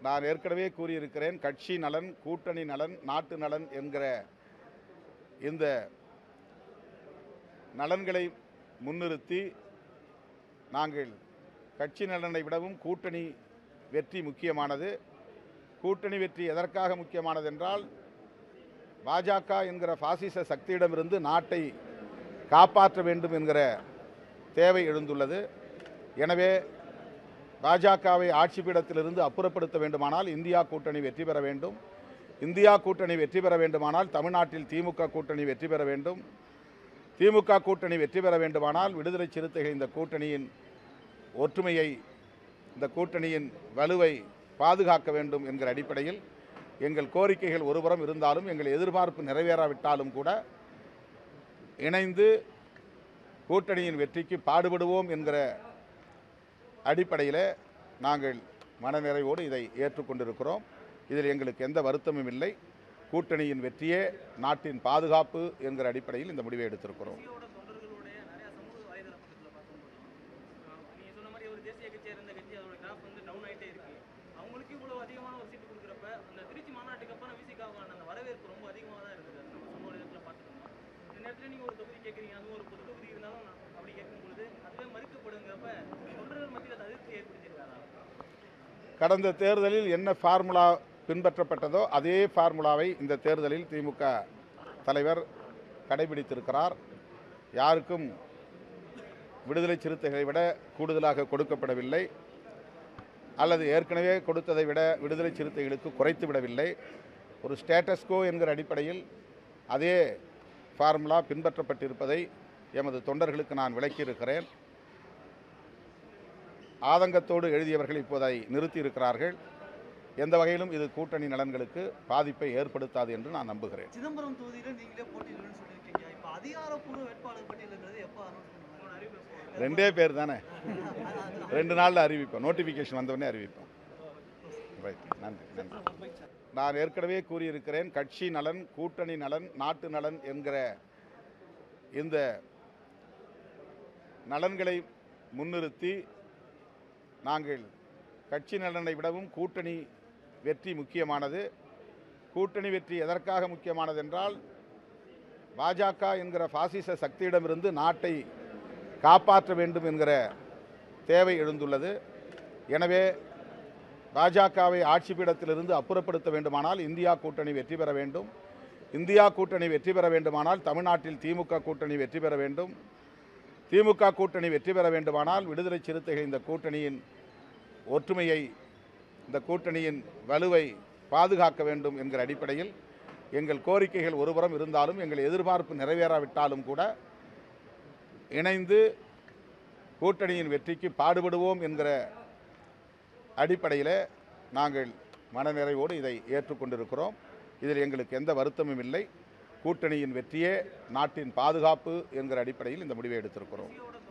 நான் ஏற்கனவே கூறியிருக்கிறேன், கட்சி நலன், கூட்டணி நலன், நாட்டு நலன் என்கிற இந்த நலன்களை முன்னிறுத்தி நாங்கள் கட்சி நலனை விடவும் கூட்டணி வெற்றி முக்கியமானது. கூட்டணி வெற்றி எதற்காக முக்கியமானது என்றால், பாஜக என்கிற பாசிச சக்தியிடமிருந்து நாட்டை காப்பாற்ற வேண்டும் என்கிற தேவை எழுந்துள்ளது. எனவே பாஜகவை ஆட்சி பீடத்திலிருந்து அப்புறப்படுத்த வேண்டுமானால் இந்தியா கூட்டணி வெற்றி பெற வேண்டும். இந்தியா கூட்டணி வெற்றி பெற வேண்டுமானால் தமிழ்நாட்டில் திமுக கூட்டணி வெற்றி பெற வேண்டும். திமுக கூட்டணி வெற்றி பெற வேண்டுமானால் விடுதலை சிறுத்தைகள் இந்த கூட்டணியின் ஒற்றுமையை, இந்த கூட்டணியின் வலுவை பாதுகாக்க வேண்டும் என்கிற அடிப்படையில் எங்கள் கோரிக்கைகள் ஒருபுறம் இருந்தாலும், எங்கள் எதிர்பார்ப்பு நிறைவேறாவிட்டாலும் கூட இணைந்து கூட்டணியின் வெற்றிக்கு பாடுபடுவோம் என்கிற அடிப்படையில் நாங்கள் மனநிறைவோடு இதை ஏற்றுக்கொண்டிருக்கிறோம். இதில் எங்களுக்கு எந்த வருத்தமும் இல்லை. கூட்டணியின் வெற்றியே நாட்டின் பாதுகாப்பு என்கிற அடிப்படையில் இந்த முடிவை எடுத்திருக்கிறோம். கடந்த தேர்தலில் என்ன ஃபார்முலா பின்பற்றப்பட்டதோ அதே ஃபார்முலாவை இந்த தேர்தலில் திமுக தலைவர் கடைபிடித்திருக்கிறார். யாருக்கும் விடுதலை சிறுத்தைகளை விட கூடுதலாக கொடுக்கப்படவில்லை, அல்லது ஏற்கனவே கொடுத்ததை விட விடுதலை சிறுத்தைகளுக்கு குறைத்து விடவில்லை. ஒரு ஸ்டேட்டஸ்கோ என்கிற அடிப்படையில் அதே ஃபார்முலா பின்பற்றப்பட்டிருப்பதை எமது தொண்டர்களுக்கு நான் விளக்கியிருக்கிறேன். ஆதங்கத்தோடு எழுதியவர்கள் இப்போதை நிறுத்தியிருக்கிறார்கள். எந்த வகையிலும் இது கூட்டணி நலன்களுக்கு பாதிப்பை ஏற்படுத்தாது என்று நான் நம்புகிறேன். சிதம்பரம் தொகுதியில் நீங்களே போட்டியிடணும்னு சொல்லியிருக்கீங்க. இப்போ அதிகாரப்பூர்வ வேட்பாளர் பட்டியலுங்கிறது எப்போ அறிவிப்போம்? 2 பேர் தானே, 2 நாளில் அறிவிப்போம். நோட்டிஃபிகேஷன் வந்தவொடனே அறிவிப்போம். ரைட், நன்றி நன்றி. நான் ஏற்கனவே கூறியிருக்கிறேன், கட்சி நலன், கூட்டணி நலன், நாட்டு நலன் என்கிற இந்த நலன்களை முன்னிறுத்தி நாங்கள் கட்சி நலனை விடவும் கூட்டணி வெற்றி முக்கியமானது. கூட்டணி வெற்றி எதற்காக முக்கியமானது என்றால், பாஜக என்கிற பாசிச சக்தியிடமிருந்து நாட்டை காப்பாற்ற வேண்டும் என்கிற தேவை எழுந்துள்ளது. எனவே பாஜகவை ஆட்சி பீடத்திலிருந்து அப்புறப்படுத்த வேண்டுமானால் இந்தியா கூட்டணி வெற்றி பெற வேண்டும். இந்தியா கூட்டணி வெற்றி பெற வேண்டுமானால் தமிழ்நாட்டில் திமுக கூட்டணி வெற்றி பெற வேண்டும். திமுக கூட்டணி வெற்றி பெற வேண்டுமானால் விடுதலை சிறுத்தைகள் இந்த கூட்டணியின் ஒற்றுமையை, இந்த கூட்டணியின் வலுவை பாதுகாக்க வேண்டும் என்கிற அடிப்படையில் எங்கள் கோரிக்கைகள் ஒருபுறம் இருந்தாலும், எங்கள் எதிர்பார்ப்பு நிறைவேறாவிட்டாலும் கூட இணைந்து கூட்டணியின் வெற்றிக்கு பாடுபடுவோம் என்கிற அடிப்படையில் நாங்கள் மனநிறைவோடு இதை ஏற்றுக்கொண்டிருக்கிறோம். இதில் எங்களுக்கு எந்த வருத்தமும் இல்லை. கூட்டணியின் வெற்றியே நாட்டின் பாதுகாப்பு என்கிற அடிப்படையில் இந்த முடிவை எடுத்திருக்கிறோம்.